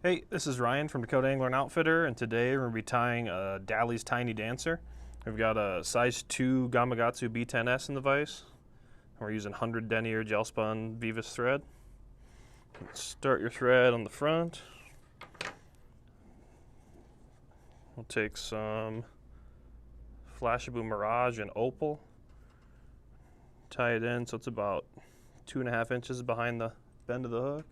Hey, this is Ryan from Dakota Angler and Outfitter, and today we're going to be tying a Daly's Tiny Dancer. We've got a size 2 Gamakatsu B10S in the vise. We're using 100 denier gel spun Vivus thread. Start your thread on the front. We'll take some Flashaboo Mirage and Opal. Tie it in so it's about 2.5 inches behind the bend of the hook.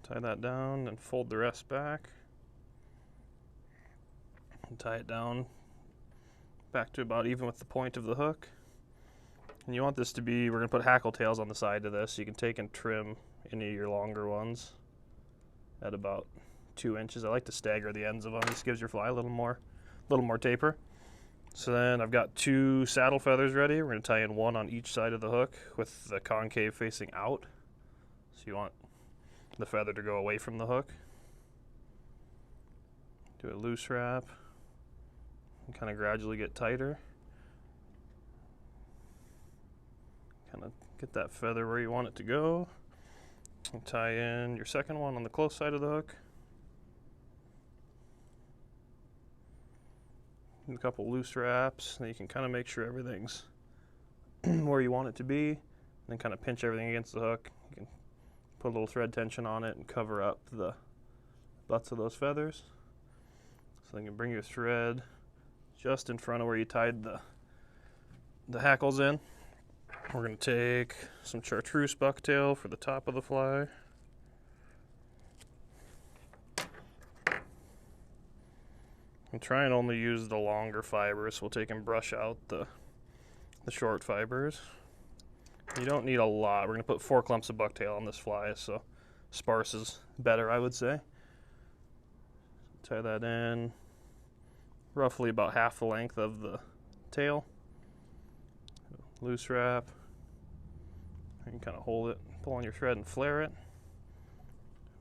Tie that down and fold the rest back. And tie it down back to about even with the point of the hook. And you want this to be, we're going to put hackle tails on the side of this. You can take and trim any of your longer ones at about 2 inches. I like to stagger the ends of them. This gives your fly a little more taper. So then I've got 2 saddle feathers ready. We're going to tie in 1 on each side of the hook with the concave facing out. So you want the feather to go away from the hook. Do a loose wrap and kind of gradually get tighter. Kind of get that feather where you want it to go. And tie in your second one on the close side of the hook. And a couple loose wraps, then you can kind of make sure everything's where you want it to be, and then kind of pinch everything against the hook. You can put a little thread tension on it and cover up the butts of those feathers. So then you can bring your thread just in front of where you tied the hackles in. We're going to take some chartreuse bucktail for the top of the fly. And try and only use the longer fibers. We'll take and brush out the short fibers. You don't need a lot. We're going to put 4 clumps of bucktail on this fly, so sparse is better, I would say. Tie that in roughly about half the length of the tail. Loose wrap. You can kind of hold it, pull on your thread and flare it.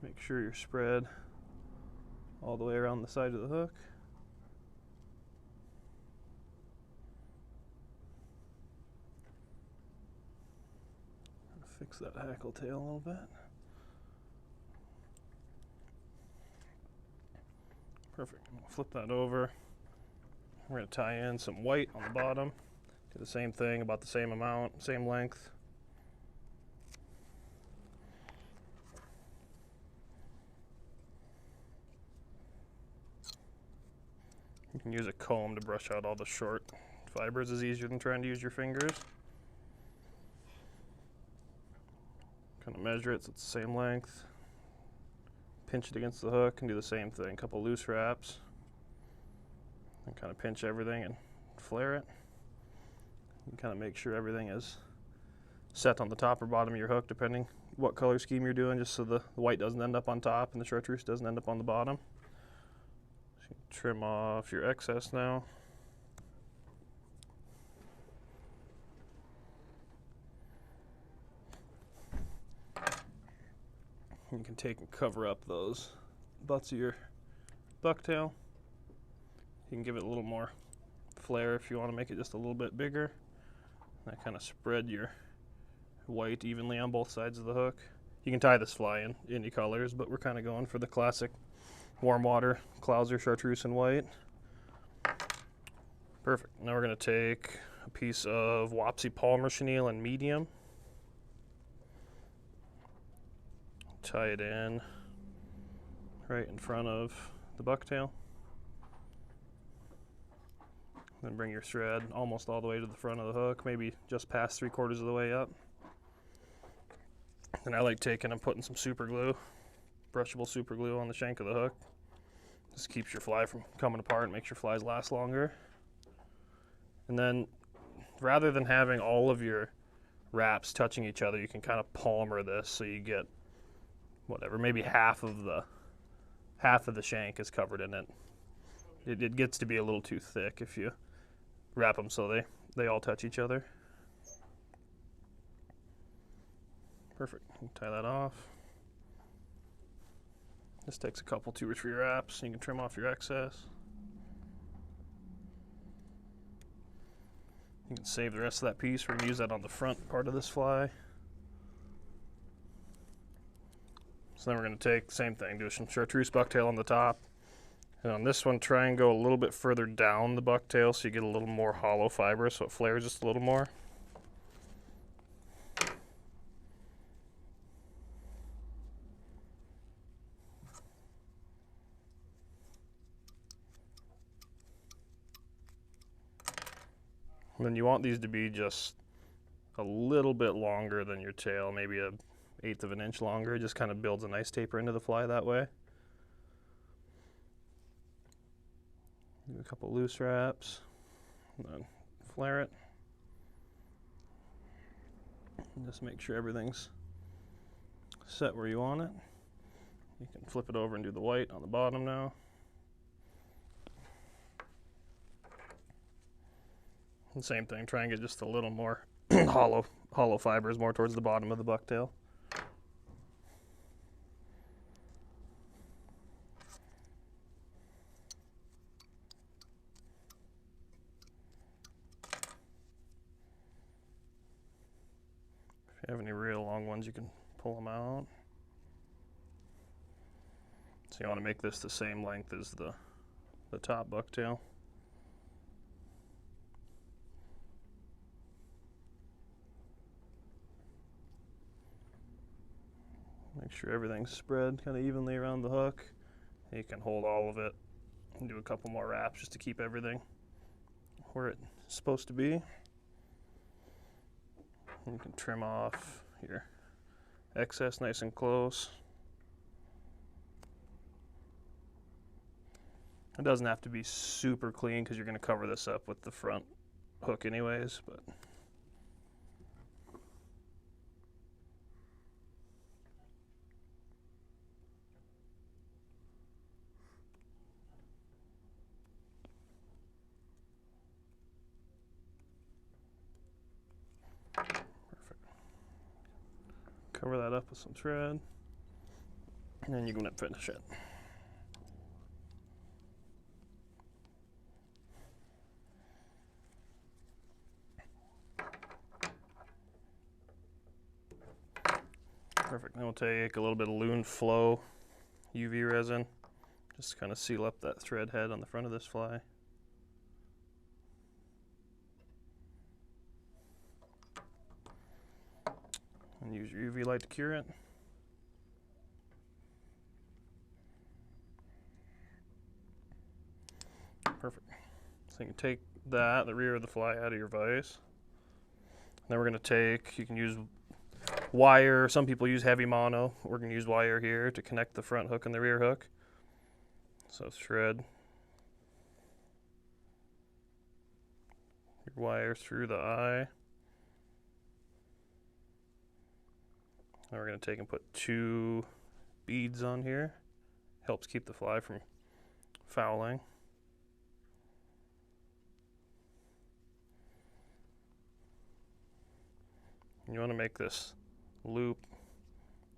Make sure you're spread all the way around the side of the hook. Fix that hackle tail a little bit. Perfect. Flip that over. We're going to tie in some white on the bottom. Do the same thing, about the same amount, same length. You can use a comb to brush out all the short fibers. It's easier than trying to use your fingers. Kind of measure it so it's the same length. Pinch it against the hook and do the same thing. A couple loose wraps. And kind of pinch everything and flare it. You kind of make sure everything is set on the top or bottom of your hook, depending what color scheme you're doing, just so the white doesn't end up on top and the chartreuse doesn't end up on the bottom. So you trim off your excess now. You can take and cover up those butts of your bucktail. You can give it a little more flare if you want to make it just a little bit bigger. That kind of spread your white evenly on both sides of the hook. You can tie this fly in any colors, but we're kind of going for the classic warm water, Clouser, chartreuse, and white. Perfect. Now we're going to take a piece of Wapsi Palmer chenille in medium. Tie it in right in front of the bucktail. Then bring your thread almost all the way to the front of the hook, maybe just past 3/4 of the way up. And I like taking and putting some super glue, brushable super glue on the shank of the hook. This keeps your fly from coming apart and makes your flies last longer. And then rather than having all of your wraps touching each other, you can kind of palmer this so you get whatever, maybe half of the shank is covered in it. It gets to be a little too thick if you wrap them so they all touch each other. Perfect. Tie that off. This takes a couple, 2 or 3 wraps, so you can trim off your excess. You can save the rest of that piece. We're going to use that on the front part of this fly. So then we're going to take the same thing, do some chartreuse bucktail on the top. And on this one, try and go a little bit further down the bucktail so you get a little more hollow fiber so it flares just a little more. And then you want these to be just a little bit longer than your tail, maybe an 1/8 of an inch longer. It just kind of builds a nice taper into the fly that way. Do a couple loose wraps, and then flare it. And just make sure everything's set where you want it. You can flip it over and do the white on the bottom now. And same thing, try and get just a little more hollow fibers more towards the bottom of the bucktail. If you have any real long ones, you can pull them out. So you want to make this the same length as the top bucktail. Make sure everything's spread kind of evenly around the hook. And you can hold all of it and do a couple more wraps just to keep everything where it's supposed to be. And you can trim off your excess nice and close. It doesn't have to be super clean because you're going to cover this up with the front hook anyways, but cover that up with some thread, and then you can finish it. Perfect. Then we'll take a little bit of Loon Flow UV resin, just to kind of seal up that thread head on the front of this fly. And use your UV light to cure it. Perfect. So you can take that, the rear of the fly, out of your vise. Then we're going to take, you can use wire. Some people use heavy mono. We're going to use wire here to connect the front hook and the rear hook. So thread your wire through the eye. Now we're going to take and put 2 beads on here. Helps keep the fly from fouling. You want to make this loop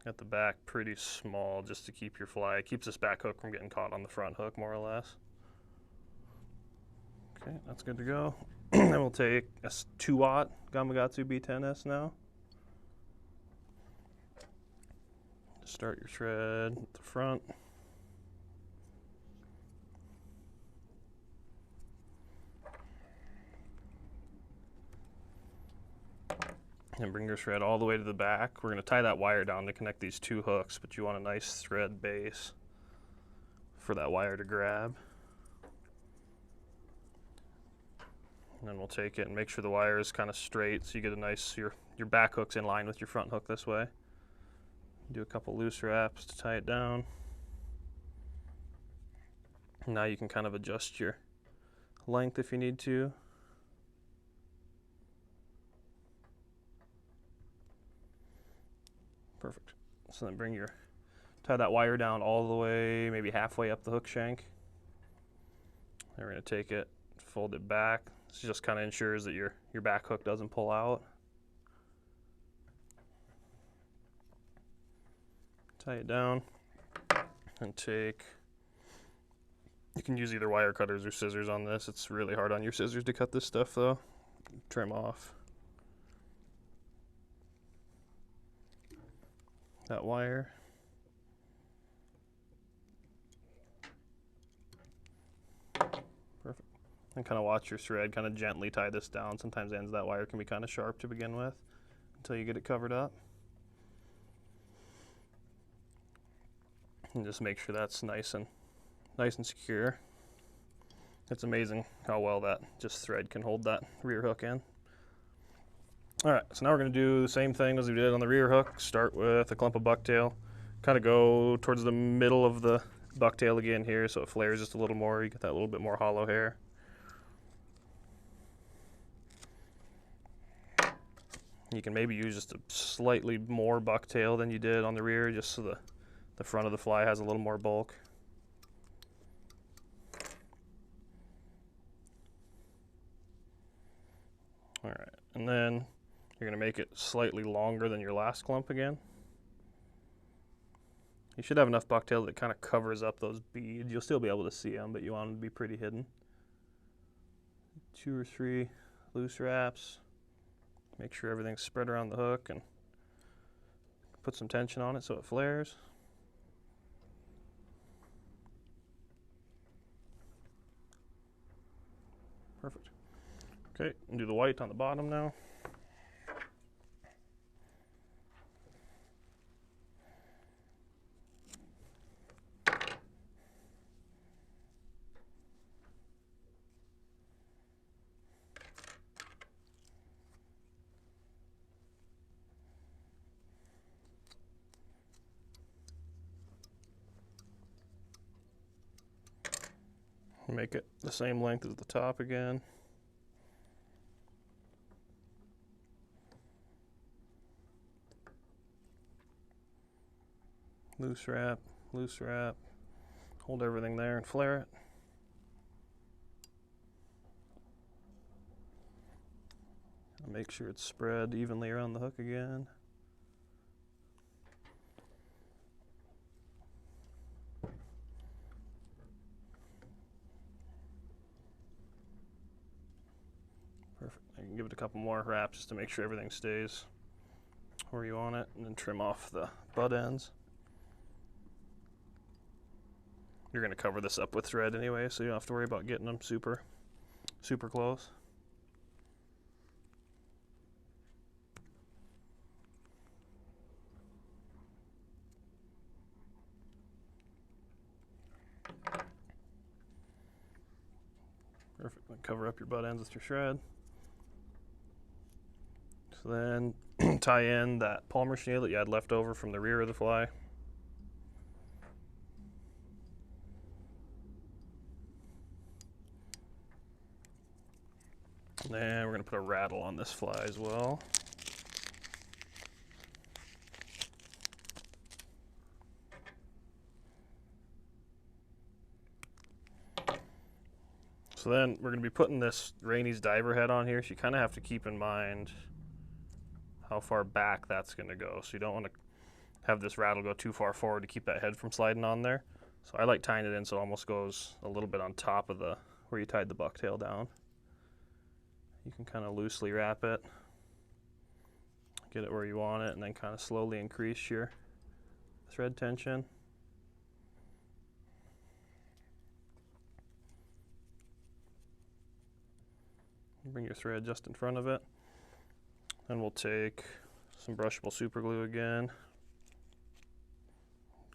at the back pretty small just to keep your fly. It keeps this back hook from getting caught on the front hook more or less. Okay, that's good to go. Then we'll take a 2-watt Gamakatsu B10S now. Start your thread at the front. And bring your thread all the way to the back. We're going to tie that wire down to connect these 2 hooks, but you want a nice thread base for that wire to grab. And then we'll take it and make sure the wire is kind of straight so you get a nice, your back hook's in line with your front hook this way. Do a couple loose wraps to tie it down. Now you can kind of adjust your length if you need to. Perfect. So then tie that wire down all the way, maybe halfway up the hook shank. Then we're going to take it, fold it back. This just kind of ensures that your back hook doesn't pull out. Tie it down and you can use either wire cutters or scissors on this. It's really hard on your scissors to cut this stuff though. trim off that wire. Perfect. And kind of watch your thread, kind of gently tie this down. Sometimes the ends of that wire can be kind of sharp to begin with until you get it covered up. And just make sure that's nice and secure. It's amazing how well that just thread can hold that rear hook in. All right, so now we're going to do the same thing as we did on the rear hook. Start with a clump of bucktail. Kind of go towards the middle of the bucktail again here so it flares just a little more. You get that little bit more hollow hair. You can maybe use just a slightly more bucktail than you did on the rear, just so the front of the fly has a little more bulk. All right, and then you're going to make it slightly longer than your last clump again. You should have enough bucktail that it kind of covers up those beads. You'll still be able to see them, but you want them to be pretty hidden. 2 or 3 loose wraps. Make sure everything's spread around the hook and put some tension on it so it flares. Perfect. Okay, and do the white on the bottom now. Make it the same length as the top again. Loose wrap, loose wrap. Hold everything there and flare it. Make sure it's spread evenly around the hook again. Perfect. You can give it a couple more wraps just to make sure everything stays where you want it, and then trim off the butt ends. You're going to cover this up with thread anyway, so you don't have to worry about getting them super close. Perfect. Then cover up your butt ends with your thread. So then tie in that palmer chenille that you had left over from the rear of the fly. Then we're going to put a rattle on this fly as well. So then we're going to be putting this Rainey's diver head on here, so you kind of have to keep in mind how far back that's going to go. So you don't want to have this rattle go too far forward to keep that head from sliding on there. So I like tying it in so it almost goes a little bit on top of the where you tied the bucktail down. You can kind of loosely wrap it, get it where you want it, and then kind of slowly increase your thread tension. Bring your thread just in front of it. Then we'll take some brushable super glue again.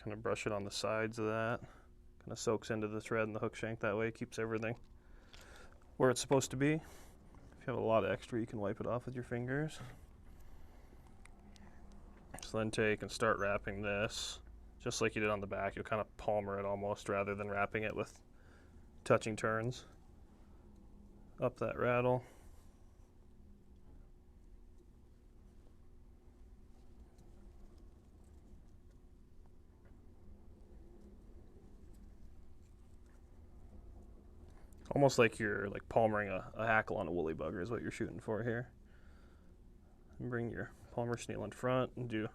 Kind of brush it on the sides of that. Kind of soaks into the thread and the hook shank that way, keeps everything where it's supposed to be. If you have a lot of extra, you can wipe it off with your fingers. So then take and start wrapping this, just like you did on the back. You'll kind of palmer it almost rather than wrapping it with touching turns. Up that rattle. Almost like you're like palmering a hackle on a woolly bugger is what you're shooting for here. And bring your palmer chenille in front and do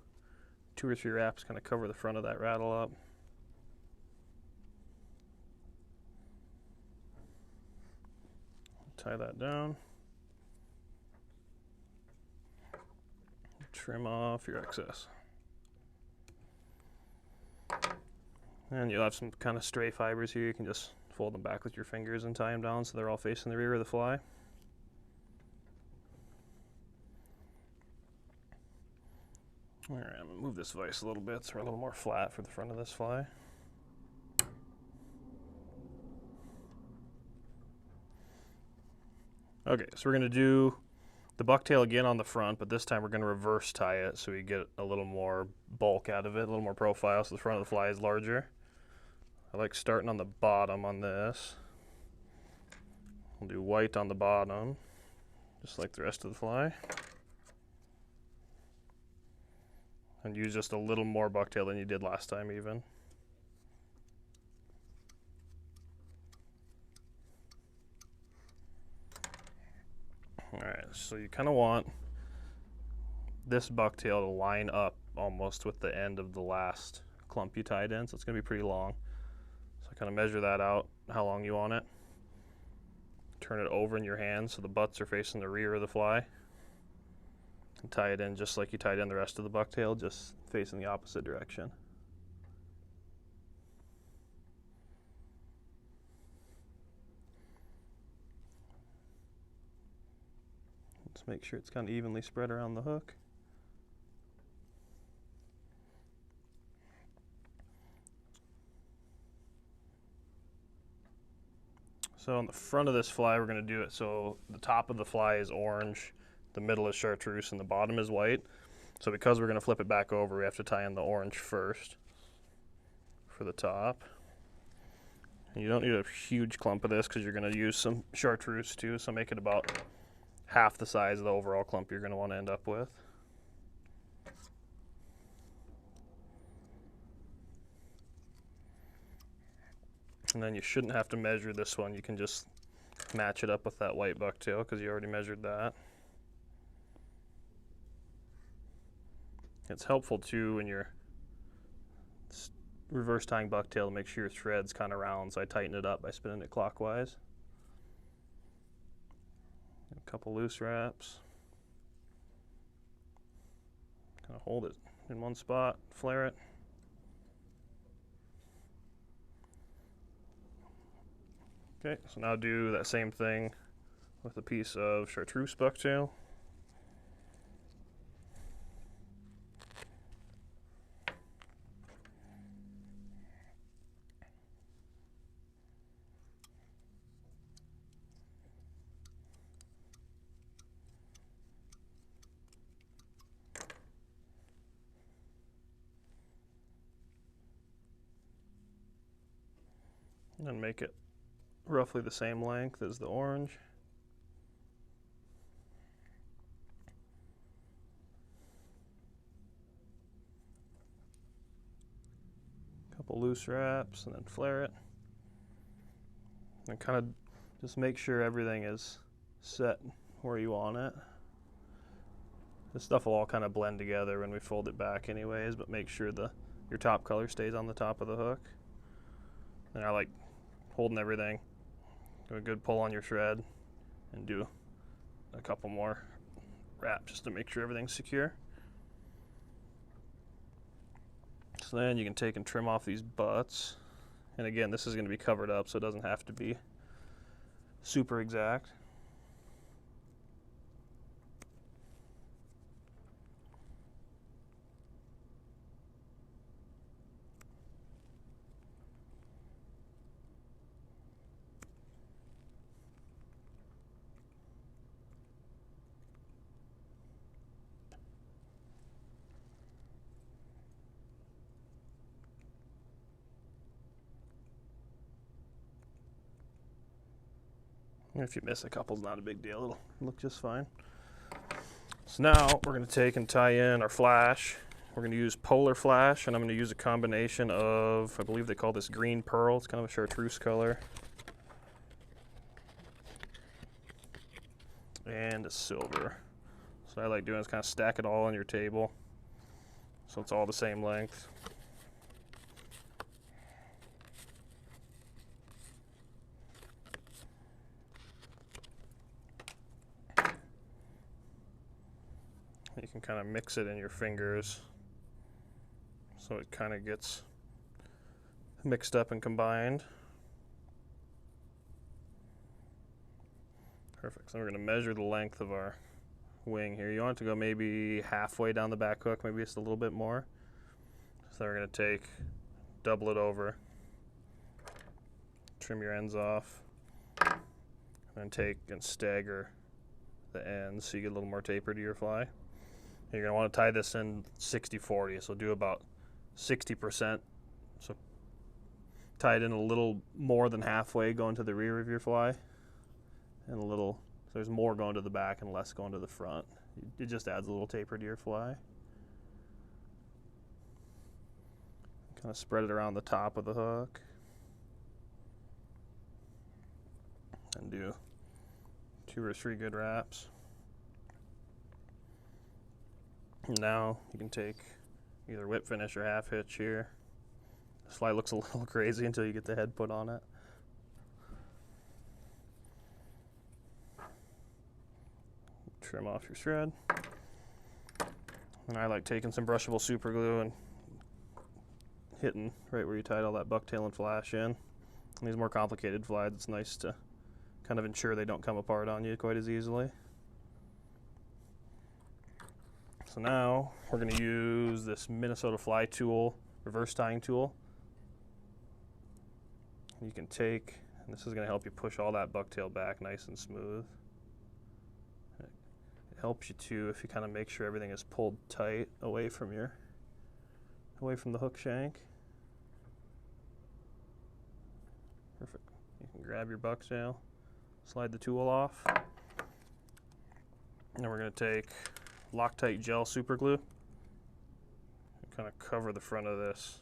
2 or 3 wraps, kind of cover the front of that rattle up. Tie that down. trim off your excess. And you'll have some kind of stray fibers here. You can just fold them back with your fingers and tie them down so they're all facing the rear of the fly. All right, I'm gonna move this vise a little bit so we're a little more flat for the front of this fly. Okay, so we're gonna do the bucktail again on the front, but this time we're gonna reverse tie it so we get a little more bulk out of it, a little more profile, so the front of the fly is larger. I like starting on the bottom on this. We'll do white on the bottom, just like the rest of the fly. And use just a little more bucktail than you did last time even. Alright, so you kind of want this bucktail to line up almost with the end of the last clump you tied in, so it's going to be pretty long. So kind of measure that out, how long you want it. Turn it over in your hand so the butts are facing the rear of the fly. And tie it in just like you tied in the rest of the bucktail, just facing the opposite direction. Let's make sure it's kind of evenly spread around the hook. So on the front of this fly, we're going to do it so the top of the fly is orange, the middle is chartreuse, and the bottom is white. So because we're going to flip it back over, we have to tie in the orange first for the top. And you don't need a huge clump of this because you're going to use some chartreuse too, so make it about half the size of the overall clump you're going to want to end up with. And then you shouldn't have to measure this one. You can just match it up with that white bucktail because you already measured that. It's helpful too when you're reverse tying bucktail to make sure your thread's kind of round, so I tighten it up by spinning it clockwise. A couple loose wraps. Kind of hold it in one spot, flare it. Okay, so now do that same thing with a piece of chartreuse bucktail. And make it roughly the same length as the orange. Couple loose wraps and then flare it. And kind of just make sure everything is set where you want it. This stuff will all kind of blend together when we fold it back anyways, but make sure your top color stays on the top of the hook. And I like holding everything. Do a good pull on your thread and do a couple more wraps just to make sure everything's secure. So then you can take and trim off these butts. And again, this is going to be covered up so it doesn't have to be super exact. If you miss a couple, it's not a big deal. It'll look just fine. So now we're going to take and tie in our flash. We're going to use polar flash, and I'm going to use a combination of, I believe they call this green pearl. It's kind of a chartreuse color. And a silver. So what I like doing is kind of stack it all on your table so it's all the same length. You can kind of mix it in your fingers so it kind of gets mixed up and combined. Perfect. So we're going to measure the length of our wing here. You want it to go maybe halfway down the back hook, maybe just a little bit more. So we're going to double it over, trim your ends off, and then take and stagger the ends so you get a little more taper to your fly. You're going to want to tie this in 60-40, so do about 60%. So tie it in a little more than halfway going to the rear of your fly, and a little, so there's more going to the back and less going to the front. It just adds a little taper to your fly. Kind of spread it around the top of the hook. And do 2 or 3 good wraps. Now you can take either whip finish or half hitch here. This fly looks a little crazy until you get the head put on it. Trim off your thread. And I like taking some brushable super glue and hitting right where you tied all that bucktail and flash in. And these more complicated flies, it's nice to kind of ensure they don't come apart on you quite as easily. So now we're going to use this Minnesota fly tool, reverse tying tool. You can take, and this is going to help you push all that bucktail back nice and smooth. It helps you too if you kind of make sure everything is pulled tight away from the hook shank. Perfect. You can grab your bucktail, slide the tool off. And we're going to take Loctite gel super glue and kind of cover the front of this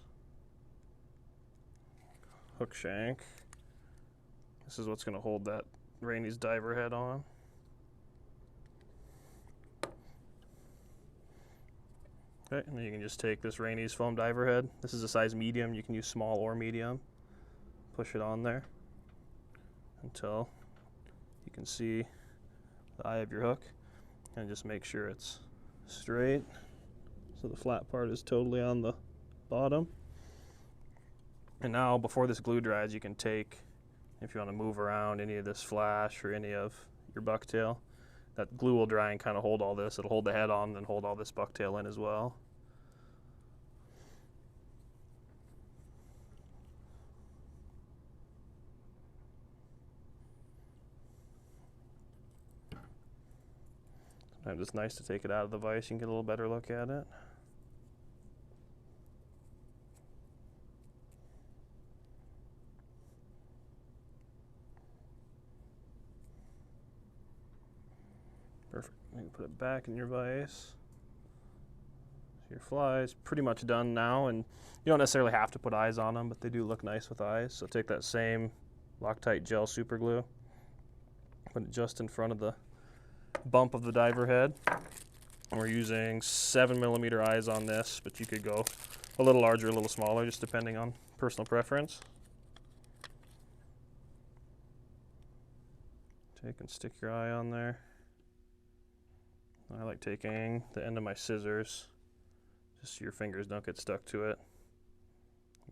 hook shank. This is what's going to hold that Rainey's diver head on. Okay, and then you can just take this Rainey's foam diver head. This is a size medium. You can use small or medium. Push it on there until you can see the eye of your hook, and just make sure it's straight so the flat part is totally on the bottom. And now before this glue dries, you can take, if you want to move around any of this flash or any of your bucktail, that glue will dry and kind of hold all this. It'll hold the head on and then hold all this bucktail in as well. Sometimes it's nice to take it out of the vise. You can get a little better look at it. Perfect. You can put it back in your vise. So your fly is pretty much done now, and you don't necessarily have to put eyes on them, but they do look nice with eyes. So take that same Loctite gel super glue, put it just in front of the bump of the diver head. And we're using 7mm eyes on this, but you could go a little larger, a little smaller, just depending on personal preference. Take and stick your eye on there. I like taking the end of my scissors, just so your fingers don't get stuck to it.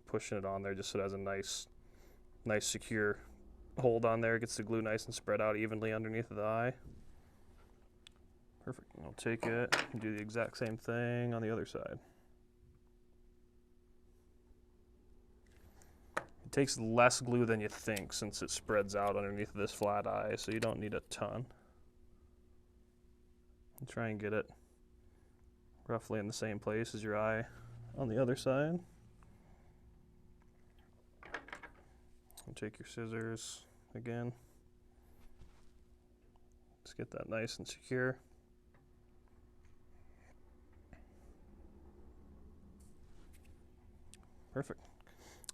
Pushing it on there just so it has a nice secure hold on there. It gets the glue nice and spread out evenly underneath the eye. Perfect. I'll take it and do the exact same thing on the other side. It takes less glue than you think since it spreads out underneath this flat eye, so you don't need a ton. And try and get it roughly in the same place as your eye on the other side. And take your scissors again. Let's get that nice and secure. Perfect.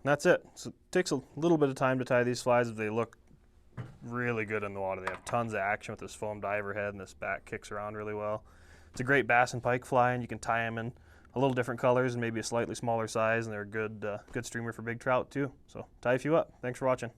And that's it. So it takes a little bit of time to tie these flies, but they look really good in the water. They have tons of action with this foam diver head, and this back kicks around really well. It's a great bass and pike fly, and you can tie them in a little different colors and maybe a slightly smaller size, and they're a good streamer for big trout too. So tie a few up. Thanks for watching.